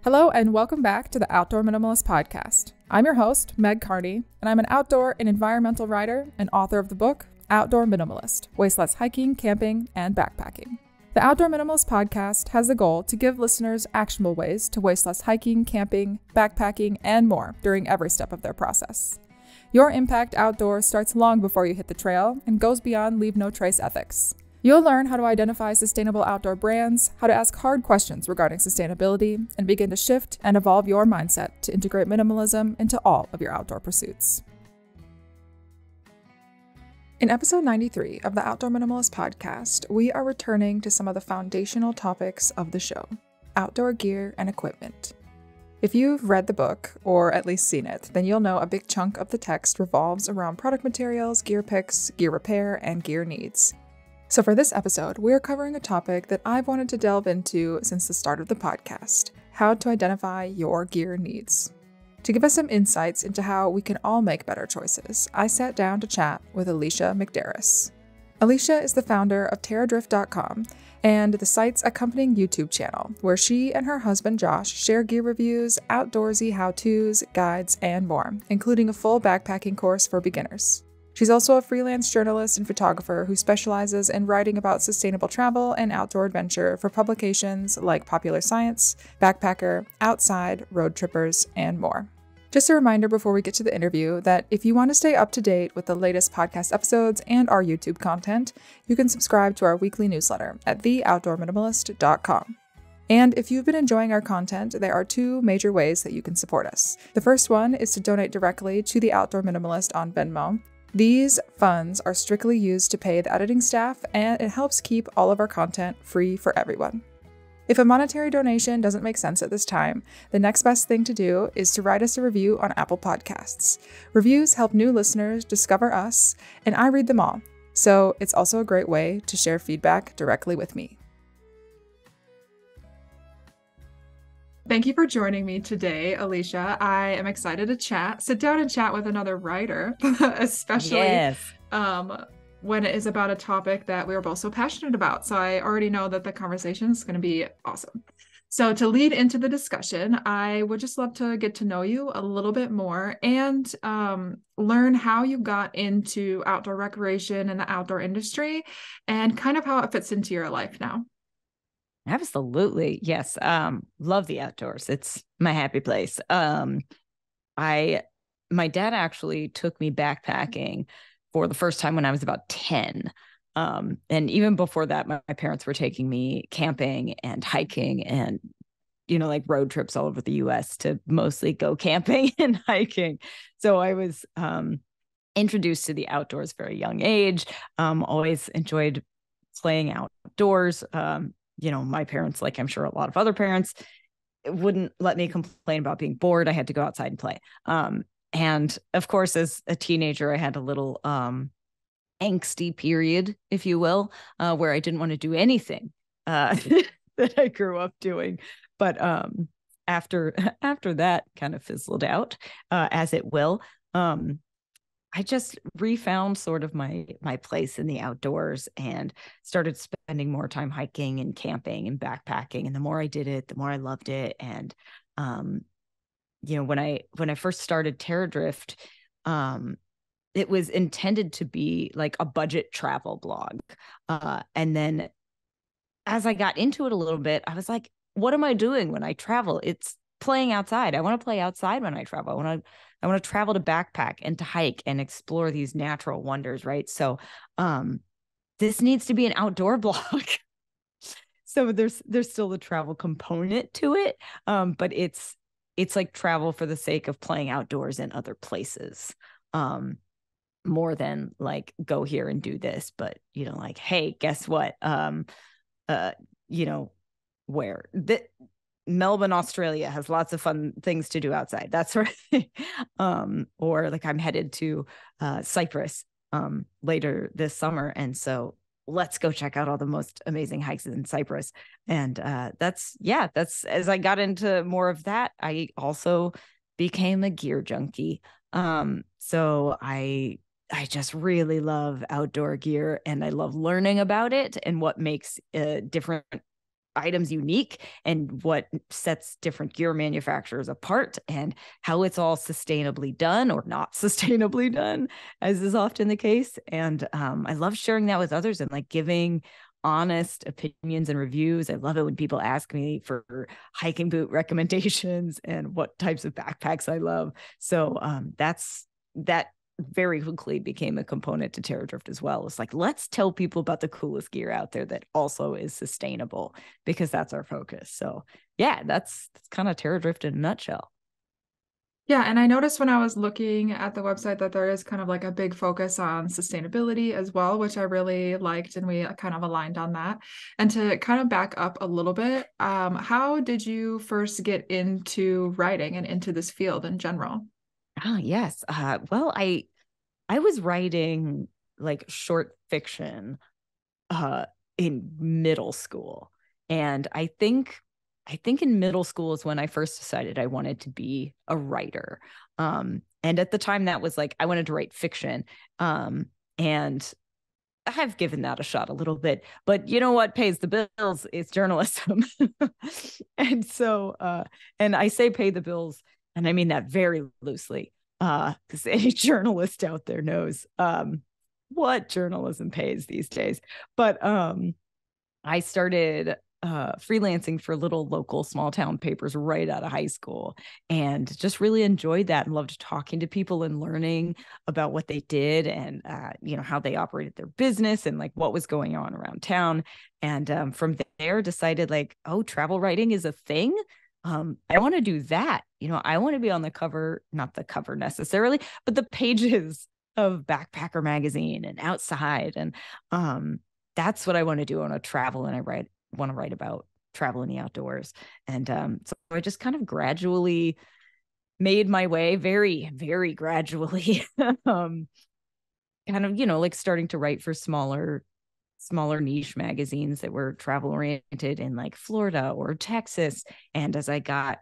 Hello and welcome back to the Outdoor Minimalist Podcast. I'm your host, Meg Carney, and I'm an outdoor and environmental writer and author of the book, Outdoor Minimalist, Waste Less Hiking, Camping, and Backpacking. The Outdoor Minimalist Podcast has the goal to give listeners actionable ways to waste less hiking, camping, backpacking, and more during every step of their process. Your impact outdoors starts long before you hit the trail and goes beyond leave no trace ethics. You'll learn how to identify sustainable outdoor brands, how to ask hard questions regarding sustainability, and begin to shift and evolve your mindset to integrate minimalism into all of your outdoor pursuits. In episode 93 of the Outdoor Minimalist Podcast, we are returning to some of the foundational topics of the show, outdoor gear and equipment. If you've read the book, or at least seen it, then you'll know a big chunk of the text revolves around product materials, gear picks, gear repair, and gear needs. So for this episode, we are covering a topic that I've wanted to delve into since the start of the podcast, how to identify your gear needs. To give us some insights into how we can all make better choices, I sat down to chat with Alisha McDarris. Alisha is the founder of TerraDrift.com and the site's accompanying YouTube channel, where she and her husband Josh share gear reviews, outdoorsy how-tos, guides, and more, including a full backpacking course for beginners. She's also a freelance journalist and photographer who specializes in writing about sustainable travel and outdoor adventure for publications like Popular Science, Backpacker, Outside, Roadtrippers, and more. Just a reminder before we get to the interview that if you want to stay up to date with the latest podcast episodes and our YouTube content, you can subscribe to our weekly newsletter at theoutdoorminimalist.com. And if you've been enjoying our content, there are two major ways that you can support us. The first one is to donate directly to the Outdoor Minimalist on VENMO. These funds are strictly used to pay the editing staff, and it helps keep all of our content free for everyone. If a monetary donation doesn't make sense at this time, the next best thing to do is to write us a review on Apple Podcasts. Reviews help new listeners discover us, and I read them all, so it's also a great way to share feedback directly with me. Thank you for joining me today, Alisha. I am excited to sit down and chat with another writer, especially when it is about a topic that we are both so passionate about. So I already know that the conversation is going to be awesome. So to lead into the discussion, I would just love to get to know you a little bit more and learn how you got into outdoor recreation and the outdoor industry and kind of how it fits into your life now. Absolutely. Yes. Love the outdoors. It's my happy place. My dad actually took me backpacking for the first time when I was about 10. And even before that, my parents were taking me camping and hiking and, like road trips all over the US to mostly go camping and hiking. So I was introduced to the outdoors at a very young age. Always enjoyed playing outdoors. My parents, like I'm sure a lot of other parents, wouldn't let me complain about being bored. I had to go outside and play. And of course, as a teenager, I had a little angsty period, if you will, where I didn't want to do anything that I grew up doing. But after that kind of fizzled out, as it will, I just refound sort of my place in the outdoors and started spending more time hiking and camping and backpacking. And the more I did it, the more I loved it. And, when I first started TerraDrift, it was intended to be like a budget travel blog. And then as I got into it a little bit, I was like, what am I doing when I travel? It's playing outside. I want to play outside when I travel. I want to travel to backpack and to hike and explore these natural wonders, right? So this needs to be an outdoor blog. So there's still the travel component to it, but it's like travel for the sake of playing outdoors in other places, more than like go here and do this. But like, hey, guess what? Where that. Melbourne, Australia has lots of fun things to do outside. That sort of thing. Or like I'm headed to Cyprus later this summer. And so let's go check out all the most amazing hikes in Cyprus. And that's as I got into more of that, I also became a gear junkie. So I just really love outdoor gear and I love learning about it and what makes different items unique and what sets different gear manufacturers apart and how it's all sustainably done or not sustainably done, as is often the case. And I love sharing that with others and like giving honest opinions and reviews. I love it when people ask me for hiking boot recommendations and what types of backpacks I love. So that very quickly became a component to Terra Drift as well. It's like, let's tell people about the coolest gear out there that also is sustainable, because that's our focus. So yeah, that's kind of Terra Drift in a nutshell. Yeah, and I noticed when I was looking at the website that there is kind of like a big focus on sustainability as well, which I really liked, and we kind of aligned on that. And to kind of back up a little bit, how did you first get into writing and into this field in general? Ah, yes. Well, I was writing like short fiction uh in middle school. And I think in middle school is when I first decided I wanted to be a writer. And at the time that was like I wanted to write fiction. And I've given that a shot a little bit, but you know what pays the bills is journalism. And so and I say pay the bills, and I mean that very loosely, because any journalist out there knows what journalism pays these days. But I started freelancing for little local small town papers right out of high school, and just really enjoyed that and loved talking to people and learning about what they did and how they operated their business and like what was going on around town. And from there decided like, oh, travel writing is a thing. I want to do that. I want to be on the cover, not the cover necessarily, but the pages of Backpacker magazine and Outside. And that's what I want to do. I want to travel, and I want to write about travel in the outdoors. And so I just kind of gradually made my way, very, very gradually, kind of, like starting to write for smaller niche magazines that were travel oriented in like Florida or Texas. And as I got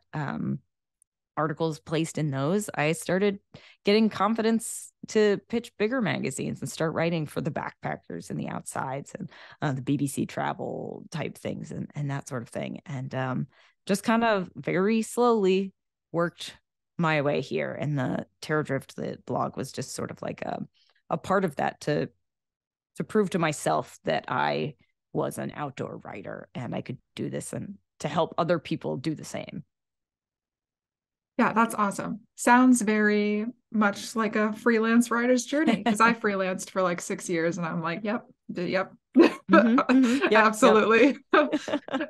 articles placed in those, I started getting confidence to pitch bigger magazines and start writing for the Backpackers and the Outsides and the BBC travel type things and that sort of thing. And just kind of very slowly worked my way here. And the Terra Drift, the blog, was just sort of like a part of that to prove to myself that I was an outdoor writer and I could do this and to help other people do the same. Yeah, that's awesome. Sounds very much like a freelance writer's journey, because I freelanced for like 6 years and I'm like, yep. Yep, Absolutely.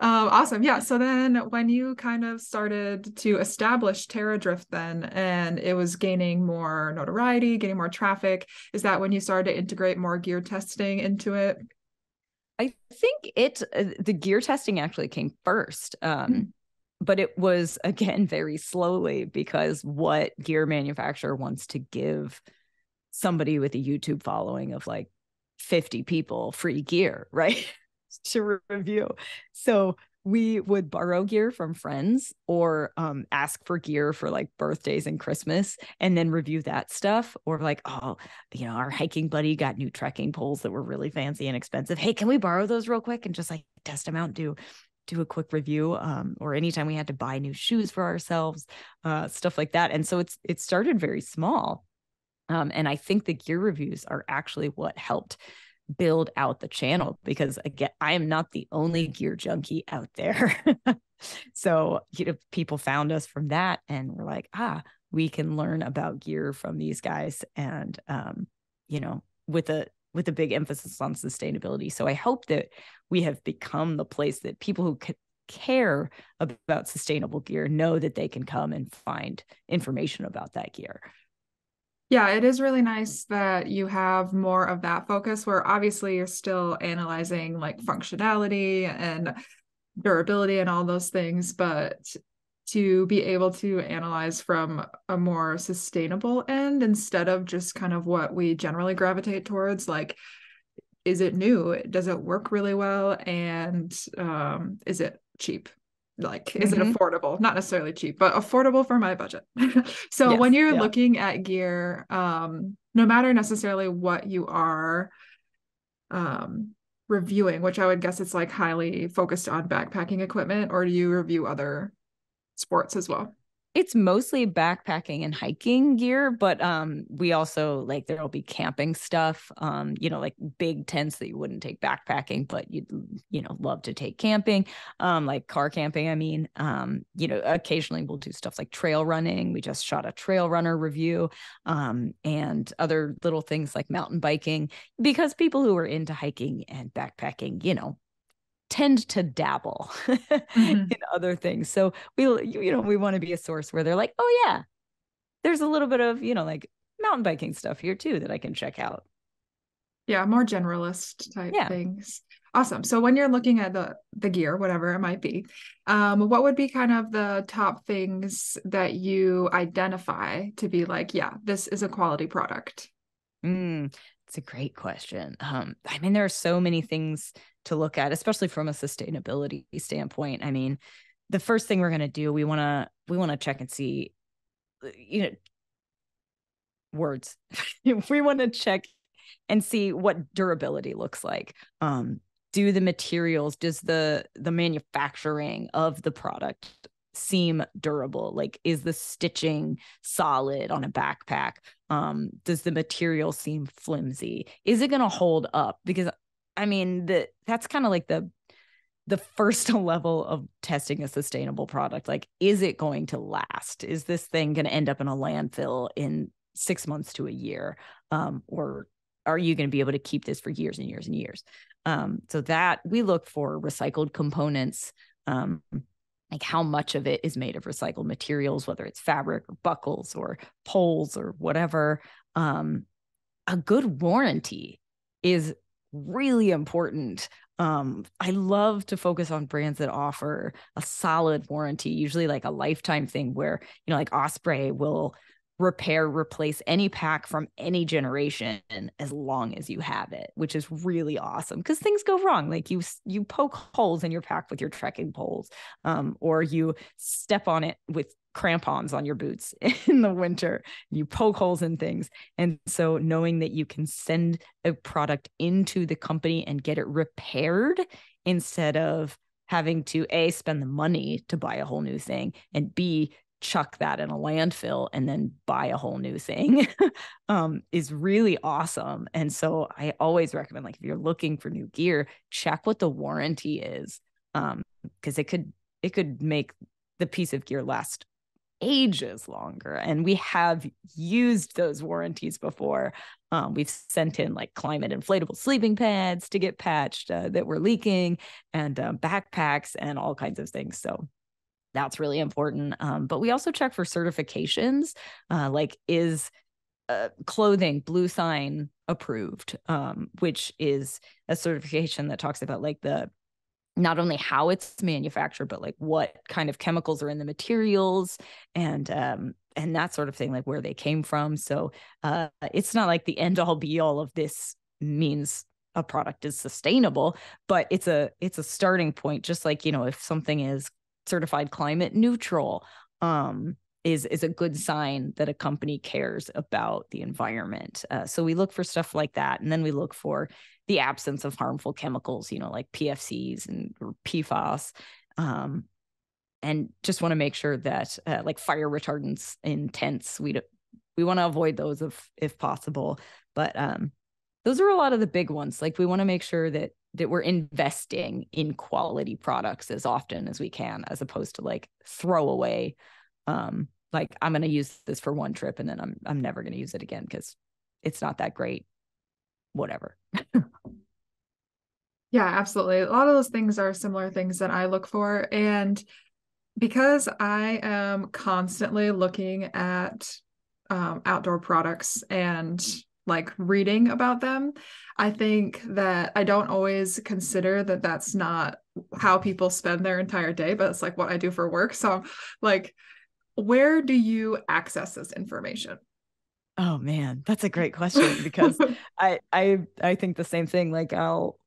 Awesome. Yeah. So then when you kind of started to establish Terra Drift then, and it was gaining more notoriety, getting more traffic, is that when you started to integrate more gear testing into it? I think the gear testing actually came first. But it was, again, very slowly, because what gear manufacturer wants to give somebody with a YouTube following of like 50 people free gear, right? to review. So we would borrow gear from friends or ask for gear for like birthdays and Christmas, and then review that stuff. Or like, oh, our hiking buddy got new trekking poles that were really fancy and expensive. Hey, can we borrow those real quick and just like test them out and do a quick review, or anytime we had to buy new shoes for ourselves, stuff like that. And so it started very small. And I think the gear reviews are actually what helped build out the channel, because again, I am not the only gear junkie out there. So, people found us from that and were like, we can learn about gear from these guys. And, with a big emphasis on sustainability. So I hope that we have become the place that people who care about sustainable gear know that they can come and find information about that gear. Yeah, it is really nice that you have more of that focus, where obviously you're still analyzing like functionality and durability and all those things, but to be able to analyze from a more sustainable end instead of just kind of what we generally gravitate towards, like, is it new? Does it work really well? And is it cheap? Like, is it affordable? Not necessarily cheap, but affordable for my budget. So yes, when you're looking at gear, no matter necessarily what you are reviewing, which I would guess it's like highly focused on backpacking equipment, or do you review other sports as well? It's mostly backpacking and hiking gear, but we also like there'll be camping stuff, like big tents that you wouldn't take backpacking, but you'd love to take camping, like car camping. I mean, occasionally we'll do stuff like trail running. We just shot a trail runner review, and other little things like mountain biking, because people who are into hiking and backpacking, tend to dabble in other things. So we want to be a source where they're like, oh yeah, there's a little bit of, like mountain biking stuff here too that I can check out. Yeah, more generalist type Yeah. things. Awesome. So when you're looking at the gear, whatever it might be, what would be kind of the top things that you identify to be like, yeah, this is a quality product? It's a great question. I mean, there are so many things to look at, especially from a sustainability standpoint. I mean, the first thing we're going to do, we want to check and see, words. We want to check and see what durability looks like. Do the materials, does the manufacturing of the product seem durable? Like, is the stitching solid on a backpack? Does the material seem flimsy? Is it going to hold up? Because I mean, that's kind of like the first level of testing a sustainable product. Like, is it going to last? Is this thing going to end up in a landfill in 6 months to a year? Or are you going to be able to keep this for years and years and years? So that we look for recycled components, like how much of it is made of recycled materials, whether it's fabric or buckles or poles or whatever. A good warranty is really important. I love to focus on brands that offer a solid warranty, usually like a lifetime thing where, like Osprey will repair, replace any pack from any generation as long as you have it, which is really awesome because things go wrong. Like you poke holes in your pack with your trekking poles, or you step on it with crampons on your boots in the winter. You poke holes in things. And so knowing that you can send a product into the company and get it repaired instead of having to A, spend the money to buy a whole new thing, and B, chuck that in a landfill and then buy a whole new thing is really awesome. And so I always recommend, like, if you're looking for new gear, check what the warranty is, because it could make the piece of gear last ages longer. And we have used those warranties before. We've sent in like climate inflatable sleeping pads to get patched that were leaking, and backpacks and all kinds of things. So that's really important. But we also check for certifications, like is clothing Blue Sign approved, which is a certification that talks about like not only how it's manufactured, but like what kind of chemicals are in the materials and that sort of thing, like where they came from. So it's not like the end all be all of this means a product is sustainable, but it's a starting point. Just like, if something is certified climate neutral, is a good sign that a company cares about the environment. So we look for stuff like that. And then we look for the absence of harmful chemicals, like PFCs or PFAS. And just want to make sure that like fire retardants in tents, we want to avoid those if possible. But those are a lot of the big ones. Like we want to make sure that we're investing in quality products as often as we can, as opposed to like throw away. Like I'm going to use this for one trip and then I'm never going to use it again because it's not that great. Whatever. Yeah, absolutely. A lot of those things are similar things that I look for. And because I am constantly looking at outdoor products and like reading about them, I think that I don't always consider that that's not how people spend their entire day, but it's like what I do for work. So like, where do you access this information? Oh man, that's a great question because I think the same thing. Like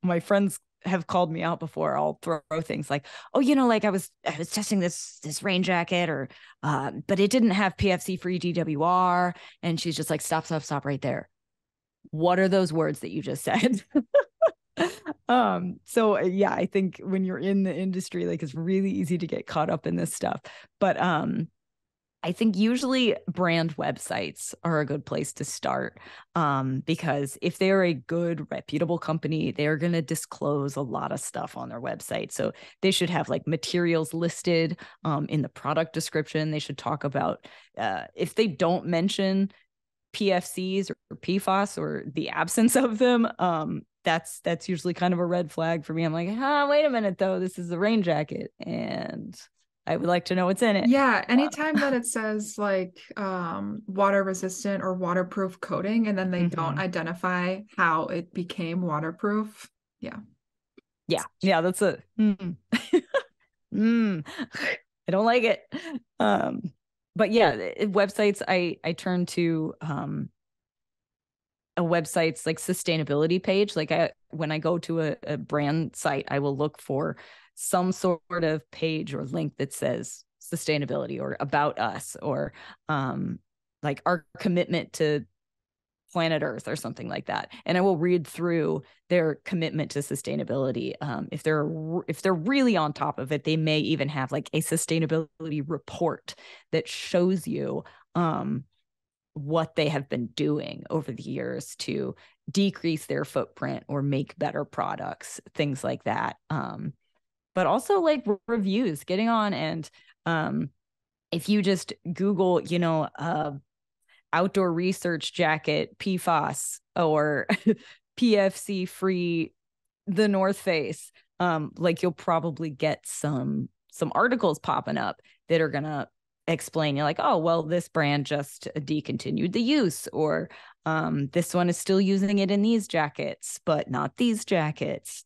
my friends have called me out before. I'll throw things like, oh, like I was testing this rain jacket, or but it didn't have PFC free DWR, and she's just like, stop right there. What are those words that you just said? So yeah, I think when you're in the industry, like it's really easy to get caught up in this stuff. But I think usually brand websites are a good place to start, because if they're a good, reputable company, they're going to disclose a lot of stuff on their website. So they should have like materials listed in the product description. They should talk about, if they don't mention PFCs or PFAS or the absence of them, that's usually kind of a red flag for me. I'm like, wait a minute though, this is a rain jacket and I would like to know what's in it. Yeah, anytime that it says like water resistant or waterproof coating and then they don't identify how it became waterproof. Yeah. Yeah, that's a I don't like it. But yeah, websites I turn to a website's like sustainability page. Like when I go to a brand site, I will look for some sort of page or link that says sustainability or about us or like our commitment to planet Earth or something like that. And I will read through their commitment to sustainability. If they're really on top of it, they may even have like a sustainability report that shows you what they have been doing over the years to decrease their footprint or make better products, things like that. But also like reviews, getting on and if you just Google, outdoor research jacket, PFAS or PFC free, the North Face, like you'll probably get some articles popping up that are gonna explain. You're like, oh, well, this brand just decontinued the use, or this one is still using it in these jackets, but not these jackets,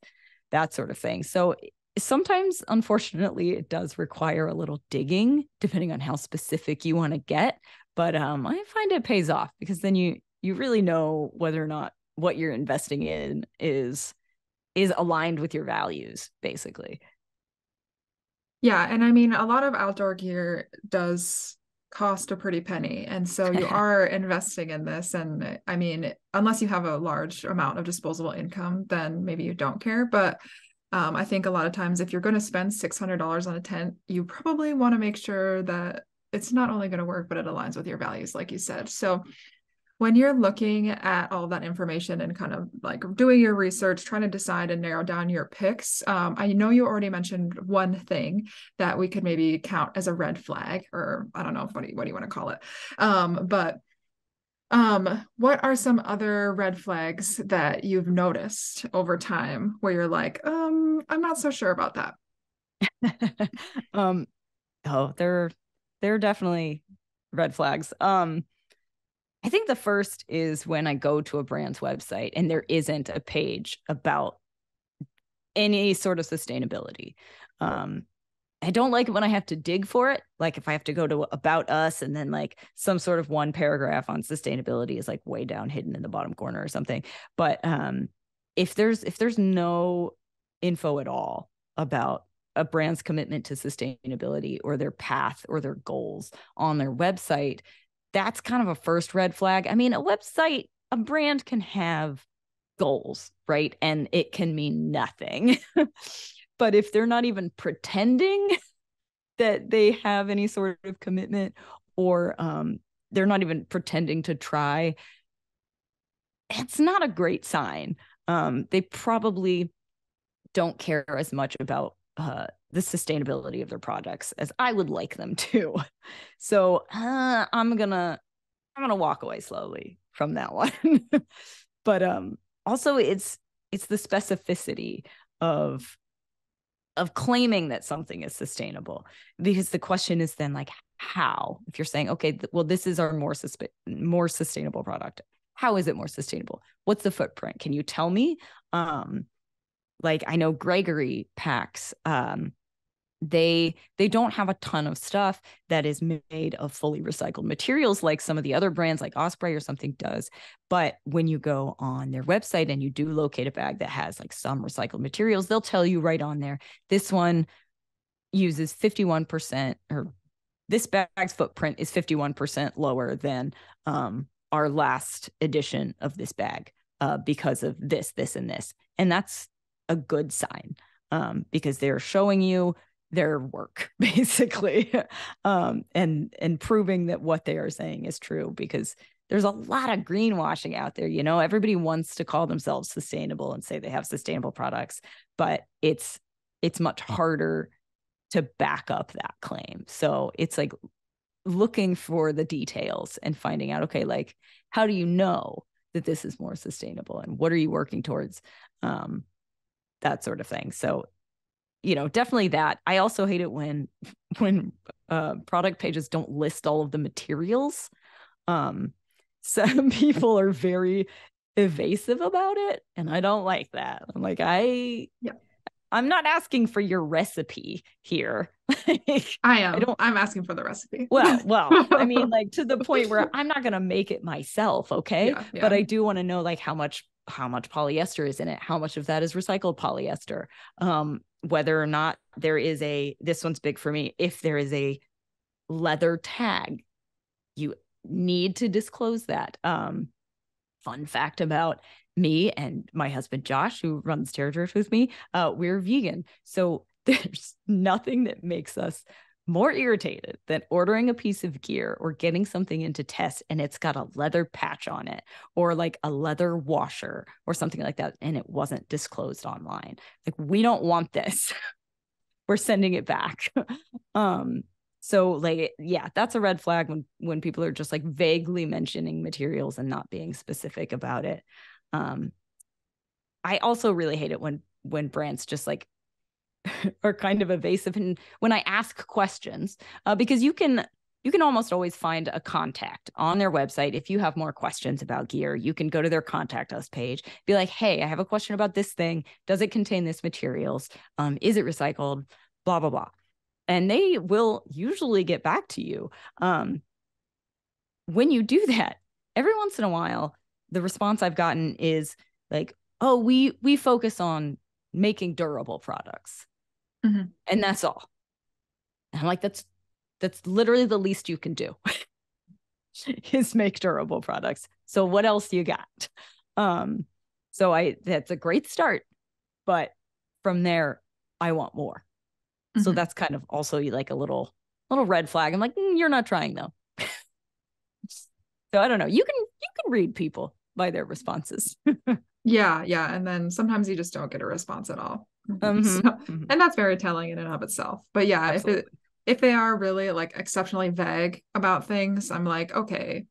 that sort of thing. So sometimes, unfortunately, it does require a little digging, depending on how specific you want to get. But I find it pays off because then you really know whether or not what you're investing in is aligned with your values, basically. Yeah, and I mean, a lot of outdoor gear does cost a pretty penny. And so you are investing in this. And I mean, unless you have a large amount of disposable income, then maybe you don't care. But I think a lot of times if you're going to spend $600 on a tent, you probably want to make sure that it's not only going to work, but it aligns with your values, like you said. So when you're looking at all that information and kind of like doing your research, trying to decide and narrow down your picks, I know you already mentioned one thing that we could maybe count as a red flag, or I don't know what do you want to call it. But what are some other red flags that you've noticed over time where you're like, I'm not so sure about that? Oh, there are definitely red flags. I think the first is when I go to a brand's website and there isn't a page about any sort of sustainability. I don't like it when I have to dig for it. Like if I have to go to About Us and then like some sort of one paragraph on sustainability is like way down hidden in the bottom corner or something. But if there's no info at all about a brand's commitment to sustainability or their path or their goals on their website, that's kind of a first red flag. I mean, a brand can have goals, right? And it can mean nothing. But if they're not even pretending that they have any sort of commitment, or they're not even pretending to try, it's not a great sign. They probably don't care as much about the sustainability of their products as I would like them to. So I'm gonna walk away slowly from that one. But also it's the specificity of claiming that something is sustainable, because the question is then like, how? If you're saying, okay, well, this is our more sustainable product, how is it more sustainable? What's the footprint? Can you tell me? Like I know Gregory packs, they don't have a ton of stuff that is made of fully recycled materials like some of the other brands like Osprey or something does. But when you go on their website and you do locate a bag that has like some recycled materials, they'll tell you right on there, this one uses 51%, or this bag's footprint is 51% lower than our last edition of this bag because of this, and this. And that's a good sign, because they're showing you their work basically, and proving that what they are saying is true, because there's a lot of greenwashing out there. Everybody wants to call themselves sustainable and say they have sustainable products, but it's much harder to back up that claim. So it's like looking for the details and finding out, okay, like, how do you know that this is more sustainable, and what are you working towards? That sort of thing. So, definitely that. I also hate it when product pages don't list all of the materials. Some people are very evasive about it, and I don't like that. I'm like, I'm not asking for your recipe here. I am. I'm asking for the recipe. Well, I mean, like, to the point where I'm not going to make it myself. Okay. Yeah. But I do want to know, like, how much polyester is in it, how much of that is recycled polyester, whether or not there is this one's big for me. If there is a leather tag, you need to disclose that. Fun fact about me and my husband, Josh, who runs Territories with me, we're vegan. So there's nothing that makes us more irritated than ordering a piece of gear or getting something into test and it's got a leather patch on it, or like a leather washer or something like that, and it wasn't disclosed online. Like, we don't want this. We're sending it back. So, like, yeah, that's a red flag when people are just like vaguely mentioning materials and not being specific about it. I also really hate it when brands just like are kind of evasive, and when I ask questions, because you can almost always find a contact on their website. If you have more questions about gear, you can go to their contact us page, be like, hey, I have a question about this thing. Does it contain this materials? Is it recycled? Blah, blah, blah. And they will usually get back to you. When you do that, every once in a while, the response I've gotten is like, oh, we focus on making durable products. Mm-hmm. And that's all. And I'm like, that's literally the least you can do is make durable products. So what else you got? So that's a great start, but from there, I want more. Mm-hmm. So that's kind of also like a little red flag. I'm like, you're not trying though. So I don't know. You can read people by their responses. Yeah. And then sometimes you just don't get a response at all. Mm-hmm. So, mm-hmm. And that's very telling in and of itself. But yeah, absolutely. If they are really like exceptionally vague about things, I'm like, okay,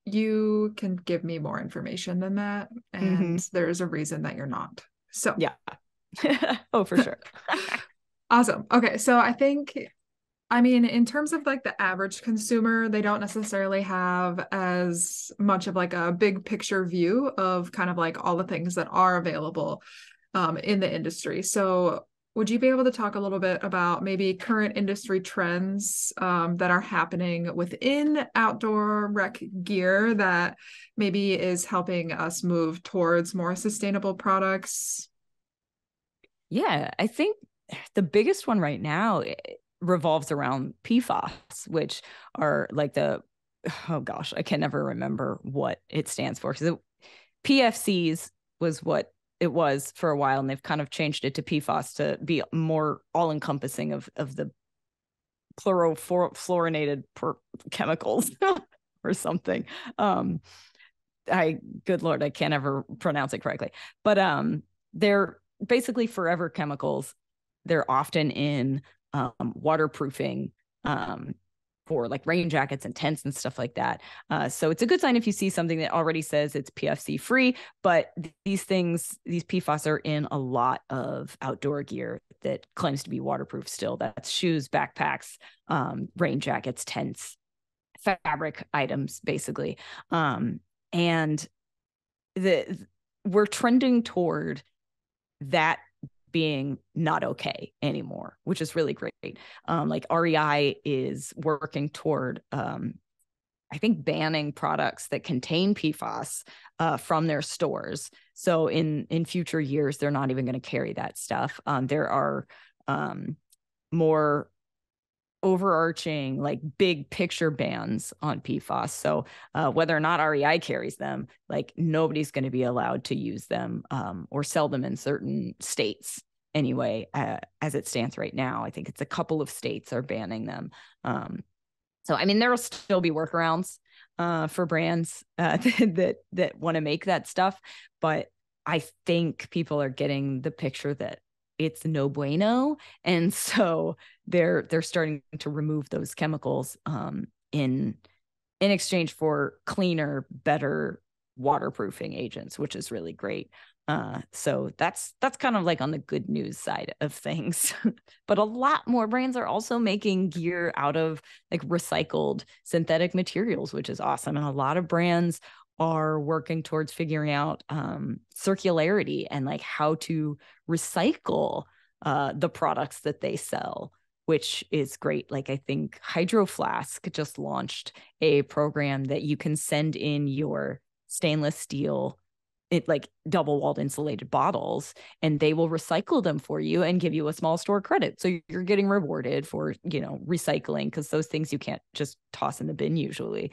you can give me more information than that. And there's a reason that you're not. So yeah. Oh, for sure. Awesome. Okay. So I mean, in terms of like the average consumer, they don't necessarily have as much of like a big picture view of kind of like all the things that are available in the industry. So would you be able to talk a little bit about maybe current industry trends that are happening within outdoor rec gear that maybe is helping us move towards more sustainable products? Yeah, I think the biggest one right now revolves around PFAS, which are like oh gosh, I can never remember what it stands for, because PFCs was what it was for a while, and they've kind of changed it to PFAS to be more all-encompassing of the fluorinated chemicals or something. Good Lord, I can't ever pronounce it correctly. But they're basically forever chemicals. They're often in waterproofing for like rain jackets and tents and stuff like that. So it's a good sign if you see something that already says it's PFC free, but these PFAS are in a lot of outdoor gear that claims to be waterproof still. That's shoes, backpacks, rain jackets, tents, fabric items, basically. And we're trending toward that being not okay anymore, which is really great. Like REI is working toward, I think, banning products that contain PFAS from their stores. So in future years, they're not even going to carry that stuff. There are more overarching, like big picture bans on PFAS. So whether or not REI carries them, like nobody's going to be allowed to use them or sell them in certain states anyway, as it stands right now. I think it's a couple of states are banning them. So, I mean, there will still be workarounds for brands that want to make that stuff. But I think people are getting the picture that it's no bueno. And so they're starting to remove those chemicals in exchange for cleaner, better waterproofing agents, which is really great. So that's kind of like on the good news side of things. But a lot more brands are also making gear out of like recycled synthetic materials, which is awesome. And a lot of brands are working towards figuring out circularity and like how to recycle the products that they sell, which is great. Like I think Hydro Flask just launched a program that you can send in your stainless steel, like double-walled insulated bottles, and they will recycle them for you and give you a small store credit. So you're getting rewarded for, recycling, because those things you can't just toss in the bin usually.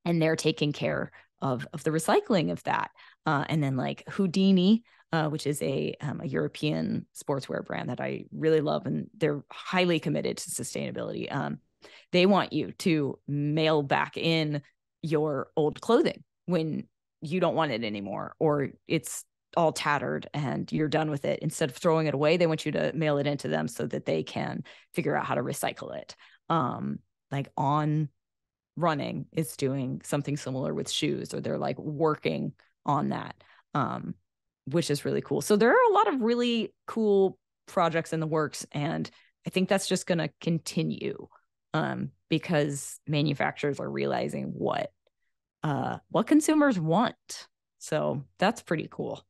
And they're taking care of the recycling of that. And then like Houdini, which is a European sportswear brand that I really love, and they're highly committed to sustainability. They want you to mail back in your old clothing when you don't want it anymore, or it's all tattered and you're done with it. Instead of throwing it away, they want you to mail it into them so that they can figure out how to recycle it. Like On Running is doing something similar with shoes, or they're like working on that, which is really cool. So there are a lot of really cool projects in the works, and I think that's just going to continue because manufacturers are realizing what consumers want. So that's pretty cool.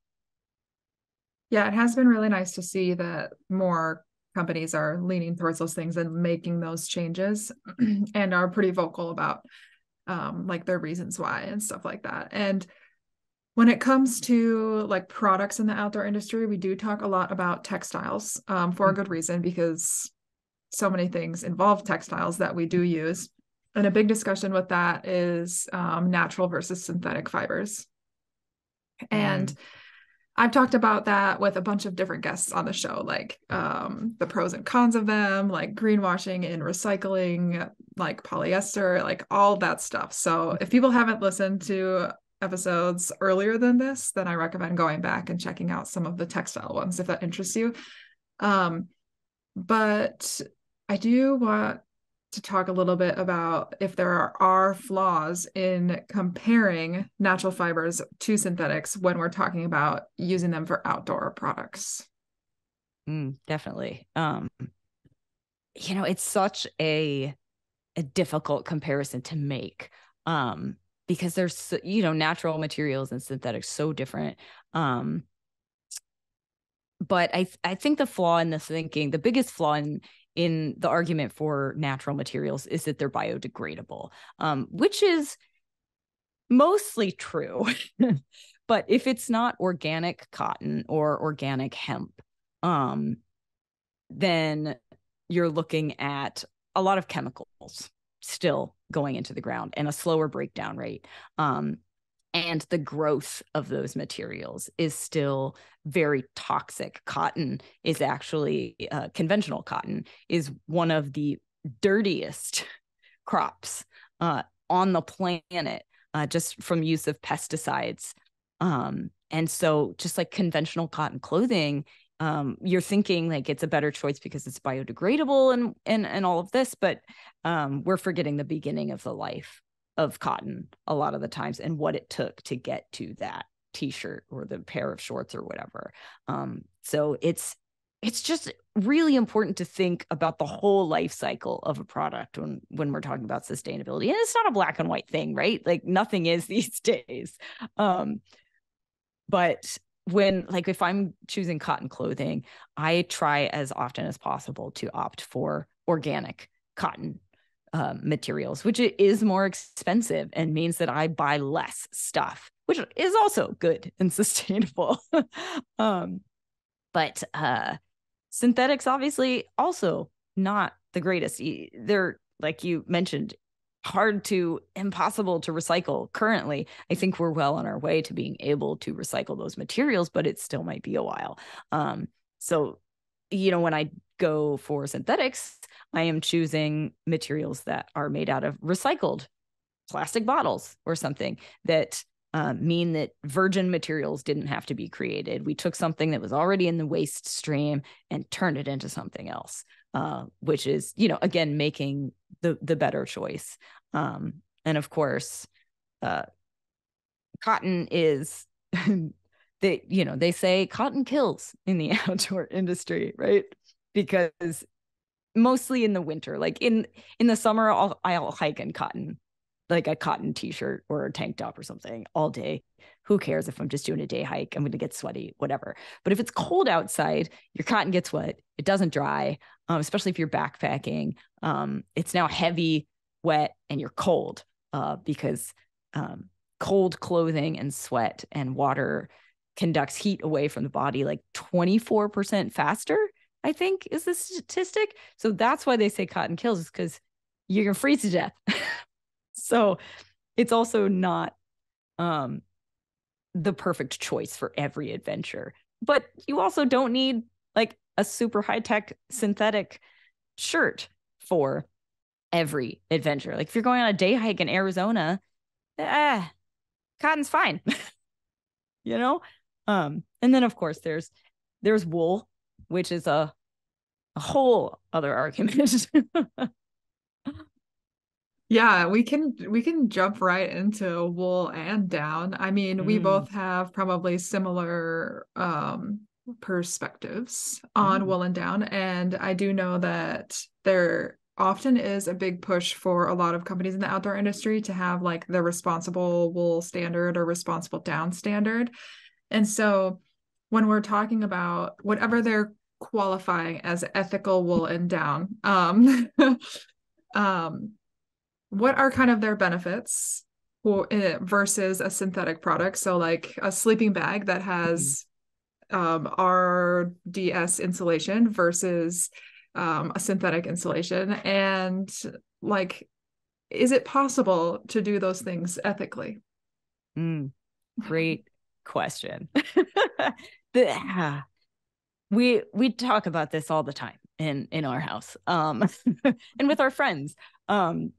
Yeah, it has been really nice to see that more companies are leaning towards those things and making those changes and are pretty vocal about like their reasons why and stuff like that. And when it comes to like products in the outdoor industry, we do talk a lot about textiles for a good reason, because so many things involve textiles that we do use. And a big discussion with that is natural versus synthetic fibers. And I've talked about that with a bunch of different guests on the show, like the pros and cons of them, like greenwashing and recycling, like polyester, like all that stuff. So if people haven't listened to episodes earlier than this, then I recommend going back and checking out some of the textile ones if that interests you. But I do want to talk a little bit about if there are flaws in comparing natural fibers to synthetics when we're talking about using them for outdoor products. Definitely. It's such a difficult comparison to make because there's, natural materials and synthetics so different. But I think the flaw in the thinking, the biggest flaw in the argument for natural materials is that they're biodegradable, which is mostly true. But if it's not organic cotton or organic hemp, then you're looking at a lot of chemicals still going into the ground and a slower breakdown rate. And the growth of those materials is still very toxic. Cotton is actually, conventional cotton is one of the dirtiest crops on the planet, just from use of pesticides. And so just like conventional cotton clothing, you're thinking like it's a better choice because it's biodegradable and all of this, but we're forgetting the beginning of the life of cotton a lot of the times and what it took to get to that t-shirt or the pair of shorts or whatever. So it's just really important to think about the whole life cycle of a product when we're talking about sustainability. And it's not a black and white thing, right? Like nothing is these days. But if I'm choosing cotton clothing, I try as often as possible to opt for organic cotton materials, which is more expensive and means that I buy less stuff, which is also good and sustainable. But synthetics obviously also not the greatest. They're, like you mentioned, impossible to recycle currently. I think we're well on our way to being able to recycle those materials, but it still might be a while. So, when I go for synthetics, I am choosing materials that are made out of recycled plastic bottles or something that mean that virgin materials didn't have to be created. We took something that was already in the waste stream and turned it into something else, which is, again, making the better choice. And of course, cotton is they say cotton kills in the outdoor industry, right? Because mostly in the winter, like in the summer, I'll hike in cotton, like a cotton t-shirt or a tank top or something all day. Who cares if I'm just doing a day hike? I'm going to get sweaty, whatever. But if it's cold outside, your cotton gets wet. It doesn't dry, especially if you're backpacking. It's now heavy, wet, and you're cold because cold clothing and sweat and water conducts heat away from the body like 24% faster, I think is the statistic. So that's why they say cotton kills, is because you're going to freeze to death. So it's also not the perfect choice for every adventure. But you also don't need like a super high-tech synthetic shirt for every adventure. Like if you're going on a day hike in Arizona, cotton's fine. And then of course there's wool, which is a whole other argument. Yeah, we can jump right into wool and down. I mean, we both have probably similar perspectives on wool and down, and I do know that there often is a big push for a lot of companies in the outdoor industry to have like the responsible wool standard or responsible down standard. And so when we're talking about whatever they're qualifying as ethical wool and down, what are kind of their benefits versus a synthetic product? So like a sleeping bag that has RDS insulation versus a synthetic insulation. And like, is it possible to do those things ethically? Great question. We talk about this all the time in our house and with our friends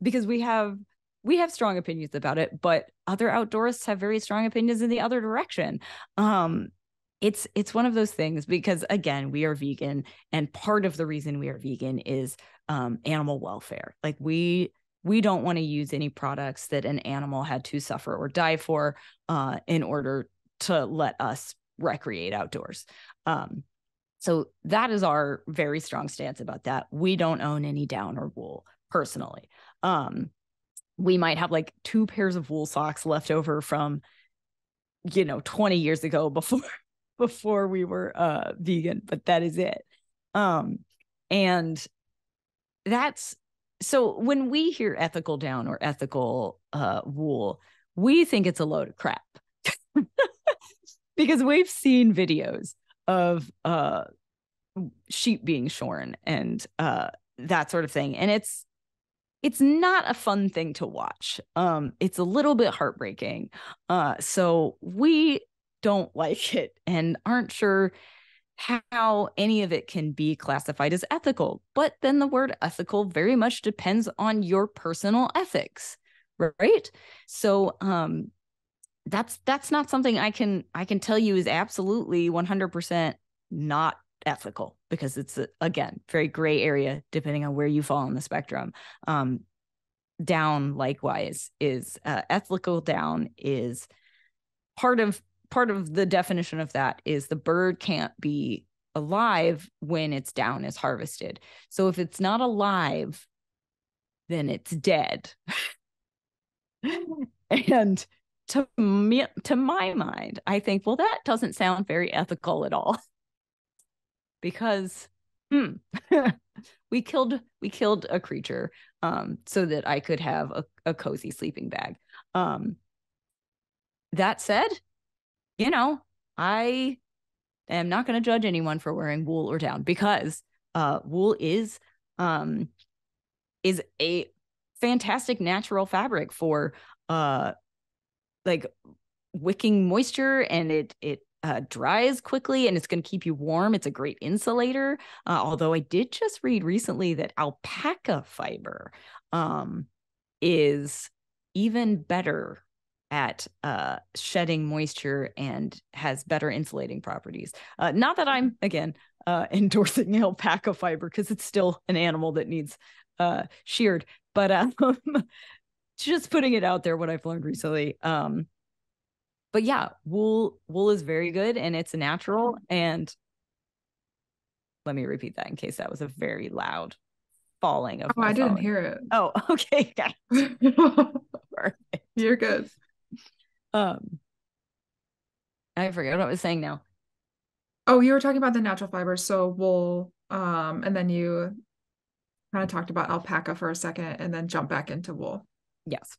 because we have strong opinions about it, but other outdoorists have very strong opinions in the other direction. It's one of those things because, again, we are vegan, and part of the reason we are vegan is animal welfare. Like we don't want to use any products that an animal had to suffer or die for in order to let us recreate outdoors. So that is our very strong stance about that. We don't own any down or wool personally. We might have like 2 pairs of wool socks left over from, 20 years ago before we were vegan, but that is it. And that's, so when we hear ethical down or ethical wool, we think it's a load of crap because we've seen videos of sheep being shorn and that sort of thing. And it's not a fun thing to watch. It's a little bit heartbreaking. So we don't like it and aren't sure how any of it can be classified as ethical. But then the word ethical very much depends on your personal ethics, right? So that's not something I can tell you is absolutely 100% not ethical, because it's again very gray area depending on where you fall on the spectrum. Down likewise is ethical. Down is part of the definition of that is the bird can't be alive when its down is harvested. So if it's not alive, then it's dead. And to my mind, I think, well, that doesn't sound very ethical at all. Because we killed a creature so that I could have a cozy sleeping bag. That said, I am not going to judge anyone for wearing wool or down, because wool is is a fantastic natural fabric for like wicking moisture, and it dries quickly, and it's going to keep you warm. It's a great insulator. Although I did just read recently that alpaca fiber is even better at shedding moisture and has better insulating properties. Not that I'm, again, endorsing alpaca fiber, because it's still an animal that needs sheared, but just putting it out there, what I've learned recently. But yeah, wool is very good, and it's natural. And let me repeat that in case that was a very loud falling of my I phone. didn't hear it. Oh, okay. Perfect. You're good. I forget what I was saying now. Oh, you were talking about the natural fibers, so wool, and then you kind of talked about alpaca for a second and then jump back into wool. Yes.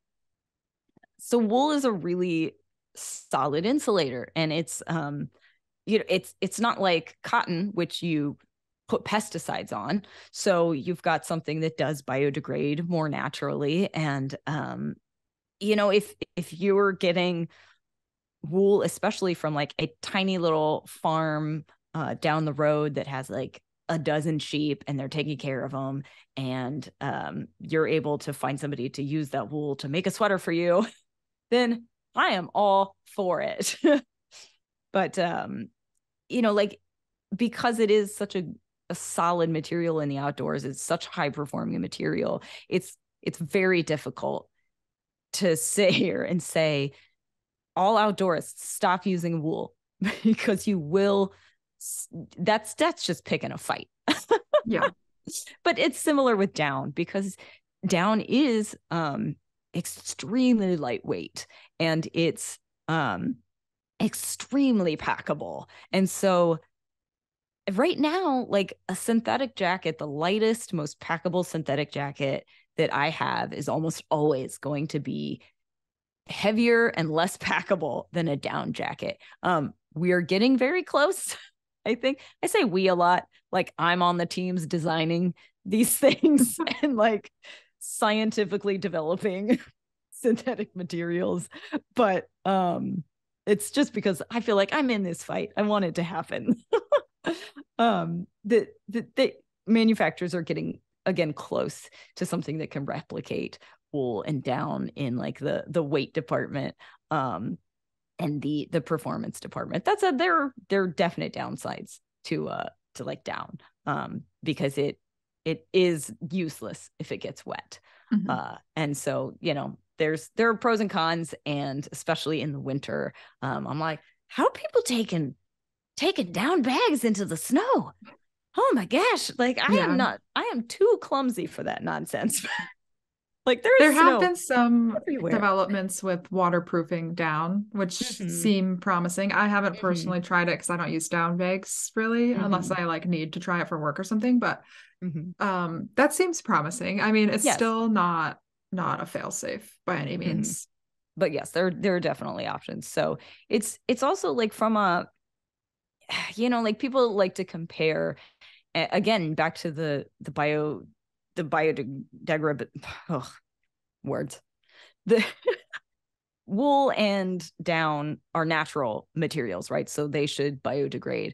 So wool is a really solid insulator, and it's it's not like cotton, which you put pesticides on. So you've got something that does biodegrade more naturally. And if you're getting wool, especially from like a tiny little farm down the road that has like a dozen sheep and they're taking care of them, and you're able to find somebody to use that wool to make a sweater for you, then I am all for it. But like, because it is such a solid material in the outdoors, it's such high performing material, it's very difficult to sit here and say, all outdoorists, stop using wool, because you will. That's just picking a fight. Yeah. But it's similar with down, because down is extremely lightweight, and it's extremely packable. And so right now, like a synthetic jacket, the lightest, most packable synthetic jacket that I have is almost always going to be heavier and less packable than a down jacket. We are getting very close. I think I say we a lot, like I'm on the teams designing these things and like scientifically developing synthetic materials. But it's just because I feel like I'm in this fight. I want it to happen. The manufacturers are getting, again, close to something that can replicate wool and down in like the weight department and the performance department. That's there are definite downsides to like down, because it is useless if it gets wet. Mm-hmm. And so there are pros and cons, and especially in the winter, I'm like, how are people taking down bags into the snow? Oh my gosh, like I am too clumsy for that nonsense. Like there have been some everywhere. Developments with waterproofing down, which seem promising. I haven't personally tried it because I don't use down bags really, unless I like need to try it for work or something. But that seems promising. I mean, it's still not a fail-safe by any means. But yes, there are definitely options. So it's also like from a, like people like to compare, again, back to the biodegradable words. The wool and down are natural materials, right? So they should biodegrade.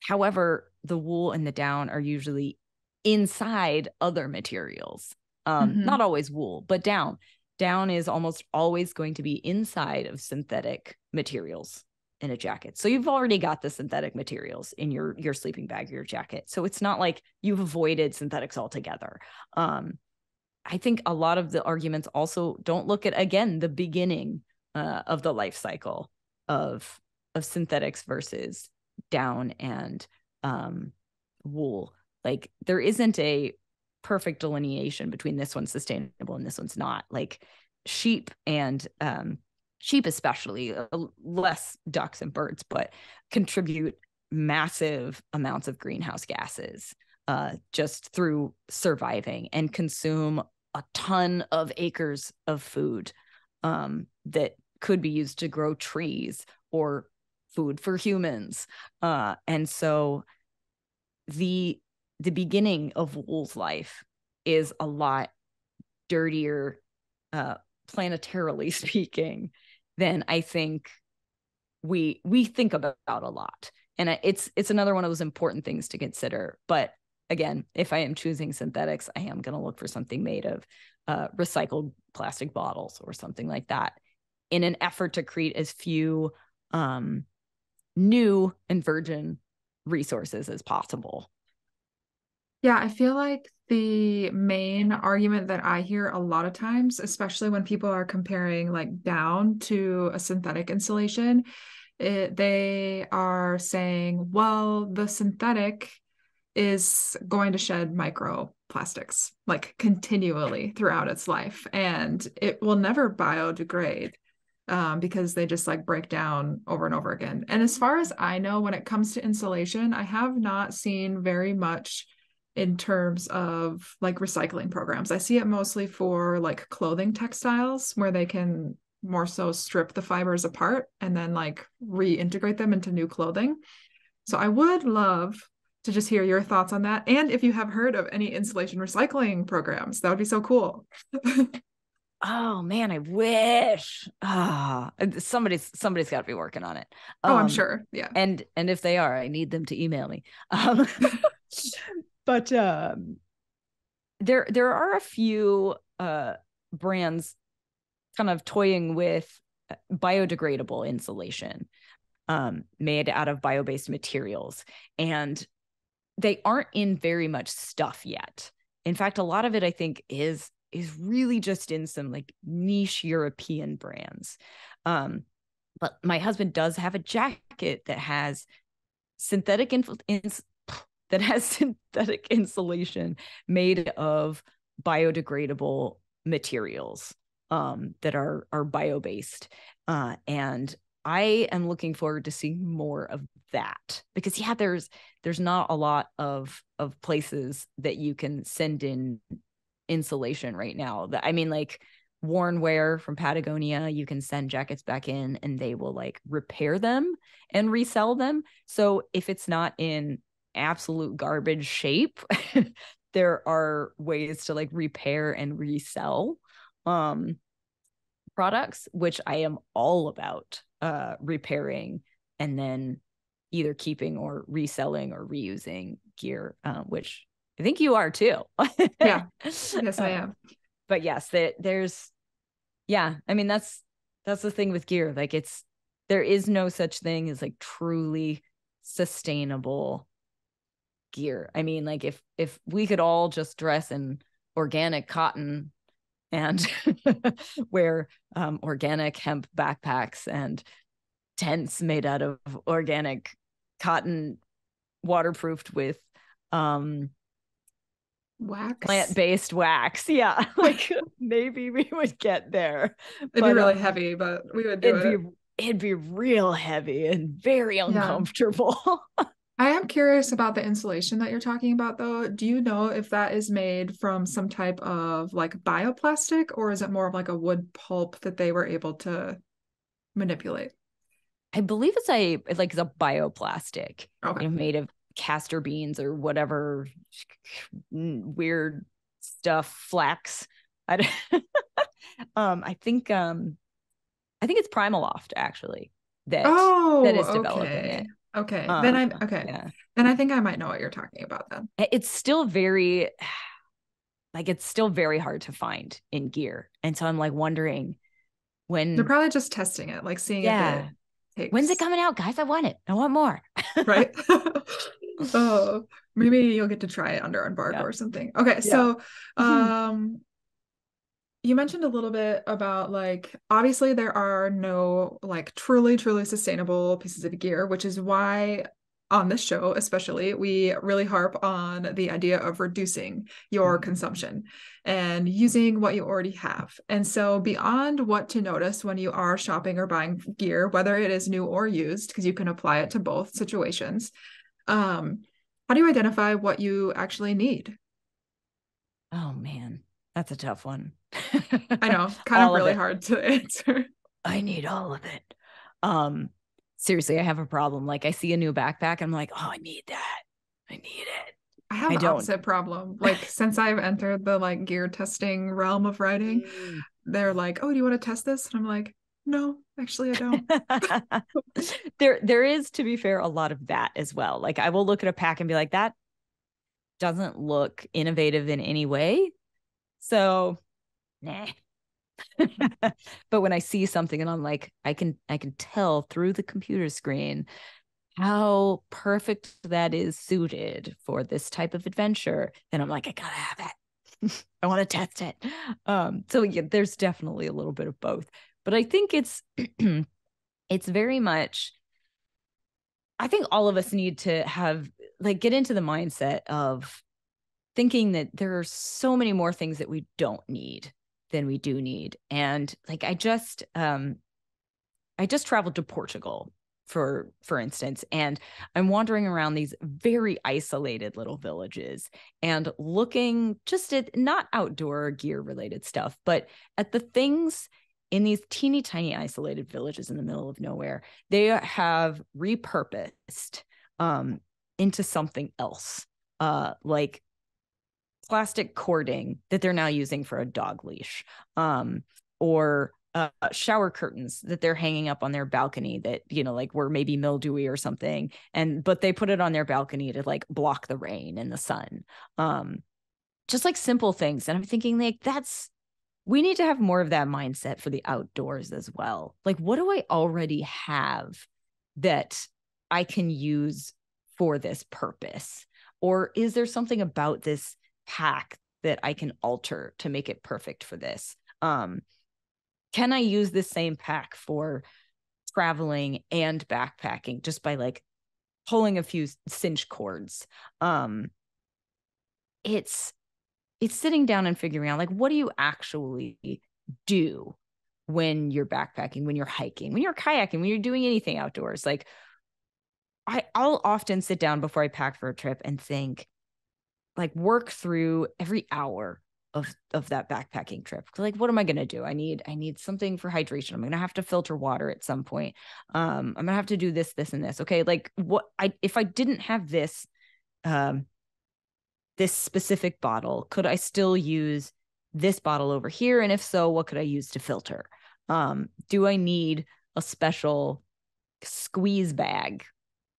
However, the wool and the down are usually inside other materials. Not always wool, but down. Down is almost always going to be inside of synthetic materials in a jacket. So you've already got the synthetic materials in your sleeping bag or your jacket. So it's not like you've avoided synthetics altogether. I think a lot of the arguments also don't look at, again, the beginning of the life cycle of synthetics versus down and wool. Like there isn't a perfect delineation between this one's sustainable and this one's not. Like sheep especially, less ducks and birds, but contribute massive amounts of greenhouse gases just through surviving, and consume a ton of acres of food that could be used to grow trees or food for humans. And so the the beginning of wool's life is a lot dirtier, planetarily speaking, than I think we think about a lot. And it's another one of those important things to consider. But again, if I am choosing synthetics, I am going to look for something made of recycled plastic bottles or something like that, in an effort to create as few new and virgin resources as possible. Yeah, I feel like the main argument that I hear a lot of times, especially when people are comparing like down to a synthetic insulation, they are saying, well, the synthetic is going to shed microplastics like continually throughout its life, and it will never biodegrade because they just like break down over and over again. And as far as I know, when it comes to insulation, I have not seen very much in terms of like recycling programs. I see it mostly for like clothing textiles where they can more so strip the fibers apart and then like reintegrate them into new clothing. So I would love to just hear your thoughts on that. And if you have heard of any insulation recycling programs, that would be so cool. Oh man, I wish. Somebody's got to be working on it. Oh, I'm sure. Yeah. And if they are, I need them to email me. But there are a few brands kind of toying with biodegradable insulation made out of bio-based materials, and they aren't in very much stuff yet. In fact, a lot of it I think is really just in some like niche European brands. But my husband does have a jacket that has synthetic insulation made of biodegradable materials that are bio-based. And I am looking forward to seeing more of that, because yeah, there's not a lot of places that you can send in insulation right now. That, I mean, like Worn Wear from Patagonia, you can send jackets back in and they will like repair them and resell them. So if it's not in absolute garbage shape, there are ways to like repair and resell products, which I am all about repairing and then either keeping or reselling or reusing gear, which I think you are too. Yeah. Yes, I am. But yes, there's, yeah, I mean, that's the thing with gear. Like there is no such thing as like truly sustainable gear. I mean, like if we could all just dress in organic cotton and wear organic hemp backpacks and tents made out of organic cotton, waterproofed with wax, plant-based wax. Yeah, like maybe we would get there. It'd be really heavy, but we would do it. It'd be real heavy and very uncomfortable. Yeah. I am curious about the insulation that you're talking about, though. Do you know if that is made from some type of like bioplastic, or is it more of like a wood pulp that they were able to manipulate? I believe it's a bioplastic, okay, made of castor beans or whatever weird stuff, flax. I think it's Primaloft actually that is developing it. Okay. Then I think I might know what you're talking about then. It's still very hard to find in gear. And so I'm like wondering when they're probably just testing it, like seeing if it takes. When's it coming out, guys? I want it. I want more. Right. Oh, maybe you'll get to try it under embargo or something. Okay. So you mentioned a little bit about like, obviously there are no like truly sustainable pieces of gear, which is why on this show, especially, we really harp on the idea of reducing your consumption and using what you already have. And so beyond what to notice when you are shopping or buying gear, whether it is new or used, because you can apply it to both situations, how do you identify what you actually need? Oh man, that's a tough one. I know, kind of really hard to answer. I need all of it. Seriously, I have a problem. Like I see a new backpack, I'm like, oh, I need that. I need it. I have I the don't. opposite problem. Like since I've entered the like gear testing realm of writing, Mm. they're like, "Oh, do you want to test this?" And I'm like, "No, actually I don't." There is, to be fair, a lot of that as well. Like I will look at a pack and be like, that doesn't look innovative in any way. So, nah. But when I see something and I'm like, I can tell through the computer screen how perfect that is suited for this type of adventure, then I'm like, I gotta have it. I want to test it. So yeah, there's definitely a little bit of both. But I think it's it's very much, I think all of us need to have like get into the mindset of thinking that there are so many more things that we don't need than we do need. And like I just traveled to Portugal for instance, and I'm wandering around these very isolated little villages and looking just at not outdoor gear related stuff, but at the things in these teeny tiny isolated villages in the middle of nowhere. They have repurposed into something else, like plastic cording that they're now using for a dog leash, or shower curtains that they're hanging up on their balcony that, like were maybe mildewy or something. But they put it on their balcony to like block the rain and the sun. Just like simple things. And I'm thinking like, we need to have more of that mindset for the outdoors as well. Like, what do I already have that I can use for this purpose? Or is there something about this pack that I can alter to make it perfect for this? Can I use this same pack for traveling and backpacking just by like pulling a few cinch cords? It's sitting down and figuring out like, what do you actually do when you're backpacking, when you're hiking, when you're kayaking, when you're doing anything outdoors? Like I'll often sit down before I pack for a trip and think, like work through every hour of that backpacking trip. Like, what am I going to do? I need something for hydration. I'm going to have to filter water at some point. I'm going to have to do this, and this. Okay. Like if I didn't have this, this specific bottle, could I still use this bottle over here? And if so, what could I use to filter? Do I need a special squeeze bag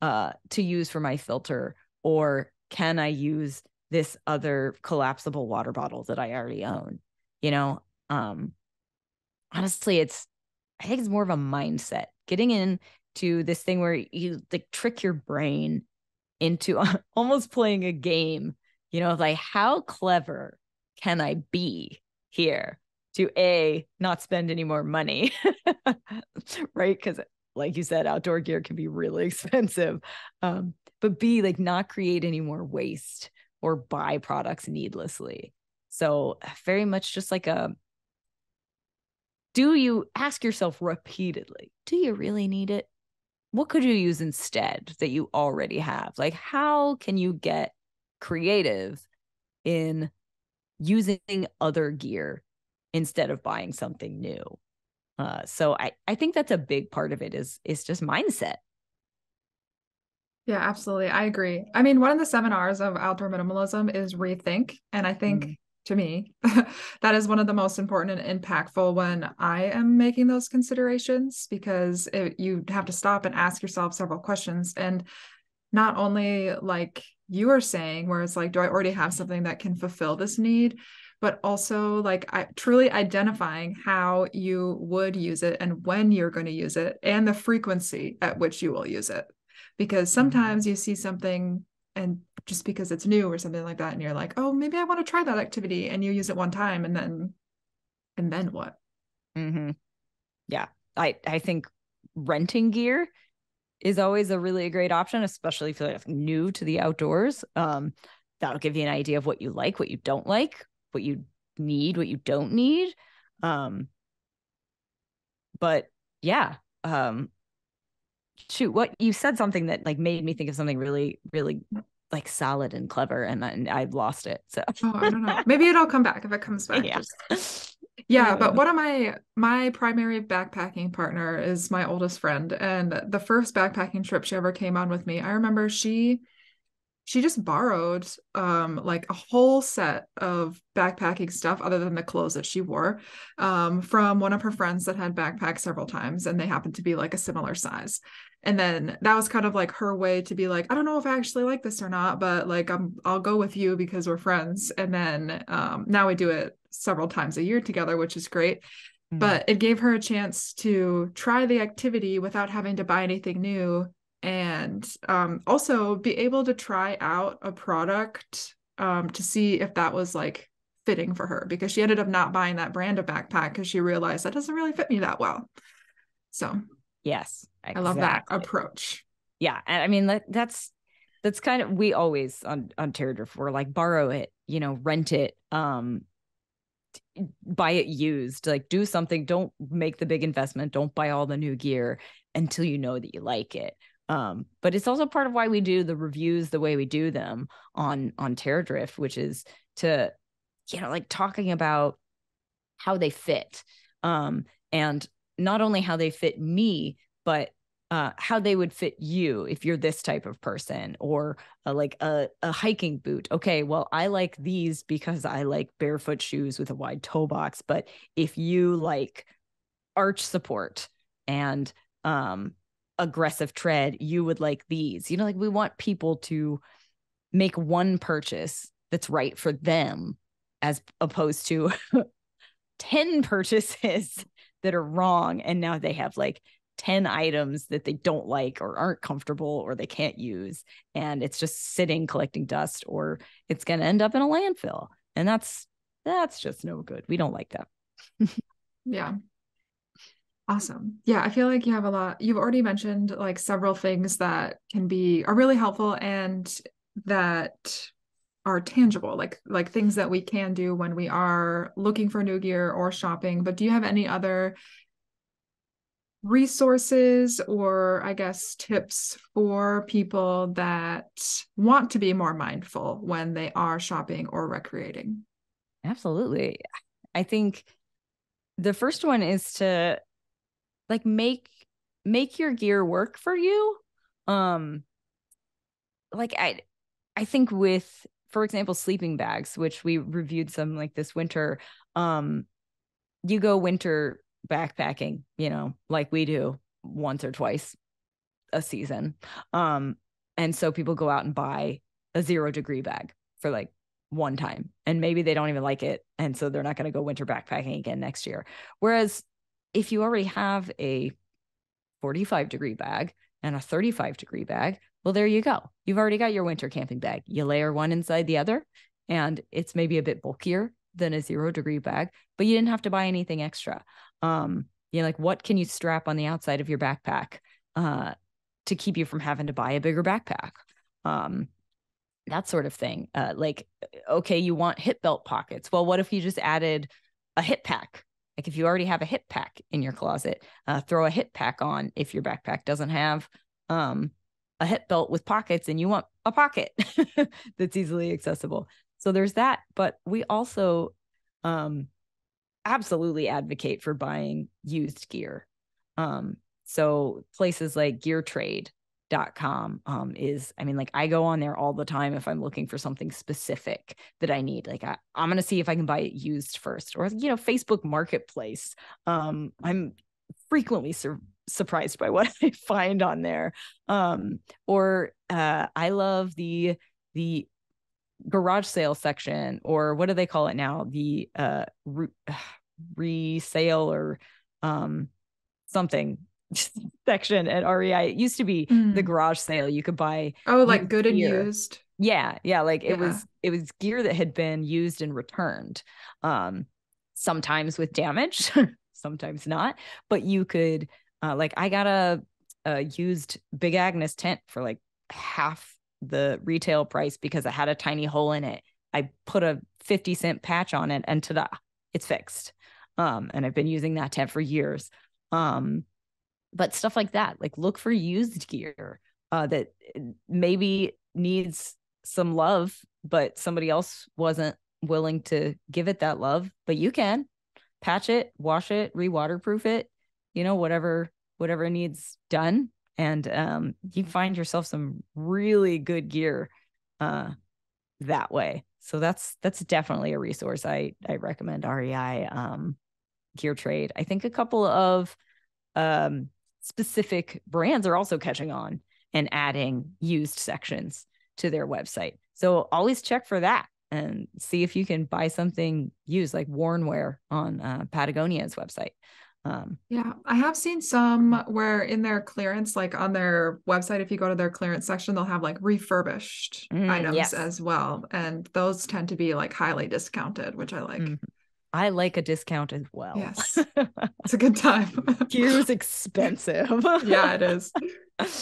to use for my filter? Or can I use this other collapsible water bottle that I already own? Honestly, I think it's more of a mindset, getting into this thing where you like trick your brain into almost playing a game, like how clever can I be here to not spend any more money, right? Because like you said, outdoor gear can be really expensive, but B, like not create any more waste or buy products needlessly. So very much just like do you ask yourself repeatedly, do you really need it? What could you use instead that you already have? Like, how can you get creative in using other gear instead of buying something new? So I think that's a big part of it is just mindset. Yeah, absolutely. I agree. I mean, one of the 7 R's of outdoor minimalism is rethink. And I think to me, that is one of the most important and impactful when I am making those considerations, because you have to stop and ask yourself several questions. And not only like you are saying, where it's like, do I already have something that can fulfill this need? But also like truly identifying how you would use it and when you're going to use it and the frequency at which you will use it. Because sometimes you see something and just because it's new or something like that, and you're like, oh, maybe I want to try that activity, and you use it one time and then what? Mm-hmm. Yeah. I think renting gear is always a really great option, especially if you're like new to the outdoors. That'll give you an idea of what you like, what you don't like, what you need, what you don't need. But yeah, shoot, what you said something that like made me think of something really, really like solid and clever, and I've lost it. So I don't know. Maybe it'll come back if it comes back. yeah. Yeah, but one of my primary backpacking partner is my oldest friend, and the first backpacking trip she ever came on with me, I remember she she just borrowed like a whole set of backpacking stuff other than the clothes that she wore from one of her friends that had backpacked several times, and they happened to be like a similar size. And then that was kind of like her way to be like, I don't know if I actually like this or not, but like I'll go with you because we're friends. And then now we do it several times a year together, which is great. Mm. But it gave her a chance to try the activity without having to buy anything new, and also be able to try out a product to see if that was like fitting for her, because she ended up not buying that brand of backpack because she realized that doesn't really fit me that well. So Yes, I love that exactly. approach. Yeah. And I mean, that's kind of, we always on Terror Drift, we're like, borrow it, rent it, buy it used, like do something. Don't make the big investment. Don't buy all the new gear until you know that you like it. But it's also part of why we do the reviews the way we do them on Terror Drift, which is to, like talking about how they fit. And not only how they fit me, but how they would fit you if you're this type of person, or like a hiking boot. Okay, well, I like these because I like barefoot shoes with a wide toe box. But if you like arch support and aggressive tread, you would like these. Like we want people to make one purchase that's right for them, as opposed to 10 purchases that are wrong, and now they have like 10 items that they don't like or aren't comfortable or they can't use, and it's just sitting collecting dust, or it's going to end up in a landfill, and that's just no good. We don't like that. Yeah. Awesome. Yeah, I feel like you have a lot. You've already mentioned like several things that are really helpful and that are tangible, like things that we can do when we are looking for new gear or shopping. But do you have any other resources or I guess tips for people that want to be more mindful when they are shopping or recreating? Absolutely. I think the first one is to like make your gear work for you. Um like I think with, for example, sleeping bags, which we reviewed some like this winter, um you go winter backpacking, like we do once or twice a season. Um, and so people go out and buy a 0-degree bag for like one time, and maybe they don't even like it. And so they're not going to go winter backpacking again next year. Whereas if you already have a 45-degree bag and a 35-degree bag, well, there you go. You've already got your winter camping bag. You layer one inside the other, and it's maybe a bit bulkier than a 0-degree bag, but you didn't have to buy anything extra. Like what can you strap on the outside of your backpack to keep you from having to buy a bigger backpack? That sort of thing. Okay, you want hip belt pockets. Well, what if you just added a hip pack? Like if you already have a hip pack in your closet, throw a hip pack on if your backpack doesn't have a hip belt with pockets and you want a pocket that's easily accessible. So there's that. But we also absolutely advocate for buying used gear. So places like geartrade.com is, I mean, like I go on there all the time if I'm looking for something specific that I need. Like I'm going to see if I can buy it used first, or, Facebook Marketplace. I'm frequently surprised by what I find on there. Or I love the garage sale section, or what do they call it now? The resale or something section at REI. It used to be the garage sale. You could buy Oh, like used good and gear. used. Yeah, like Yeah. it was gear that had been used and returned. Sometimes with damage, sometimes not. But you could like I got a used Big Agnes tent for like half the retail price because it had a tiny hole in it. I put a 50-cent patch on it and ta-da, it's fixed. And I've been using that tent for years. But stuff like that, like look for used gear that maybe needs some love, but somebody else wasn't willing to give it that love. But you can patch it, wash it, re-waterproof it, whatever needs done. And you find yourself some really good gear that way. So that's definitely a resource I recommend. REI Gear Trade. I think a couple of specific brands are also catching on and adding used sections to their website. So always check for that and see if you can buy something used, like worn wear on Patagonia's website. Yeah, I have seen some where in their clearance, like on their website, if you go to their clearance section, they'll have like refurbished items yes. as well. And those tend to be like highly discounted, which I like. I like a discount as well. Yes, it's a good time. Gear's expensive. Yeah, it is.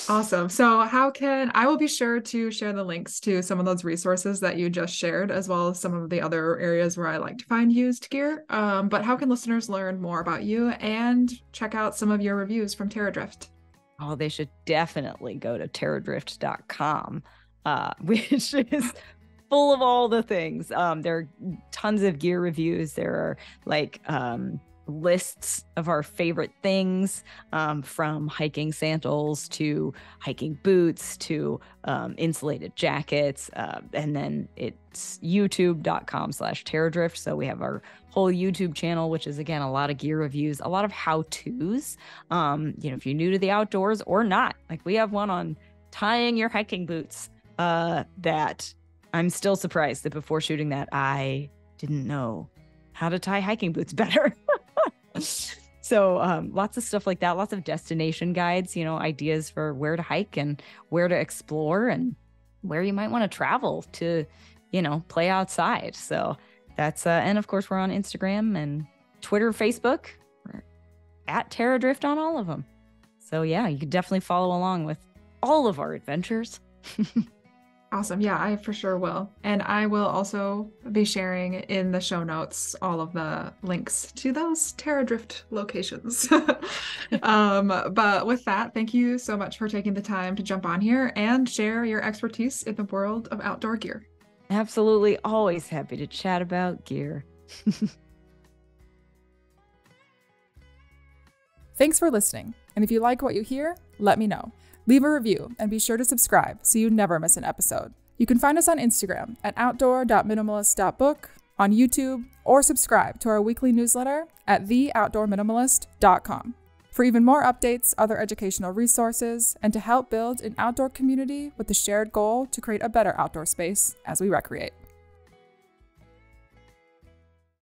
Awesome. So I will be sure to share the links to some of those resources that you just shared, as well as some of the other areas where I like to find used gear. But how can listeners learn more about you and check out some of your reviews from Terradrift? Oh, they should definitely go to terradrift.com, which is full of all the things. There are tons of gear reviews. There are like lists of our favorite things, from hiking sandals to hiking boots to insulated jackets. And then it's youtube.com/terradrift. So we have our whole YouTube channel, which is, again, a lot of gear reviews, a lot of how-tos. If you're new to the outdoors or not, like we have one on tying your hiking boots that I'm still surprised that before shooting that, I didn't know how to tie hiking boots better. So lots of stuff like that, lots of destination guides, ideas for where to hike and where to explore and where you might want to travel to, play outside. So that's, and of course, we're on Instagram and Twitter, Facebook. We're at Terradrift on all of them. So yeah, you can definitely follow along with all of our adventures. Awesome. Yeah, I for sure will. And I will also be sharing in the show notes all of the links to those Terradrift locations. But with that, thank you so much for taking the time to jump on here and share your expertise in the world of outdoor gear. Absolutely. Always happy to chat about gear. Thanks for listening. And if you like what you hear, let me know. Leave a review and be sure to subscribe so you never miss an episode. You can find us on Instagram at outdoor.minimalist.book, on YouTube, or subscribe to our weekly newsletter at theoutdoorminimalist.com. For even more updates, other educational resources, and to help build an outdoor community with the shared goal to create a better outdoor space as we recreate.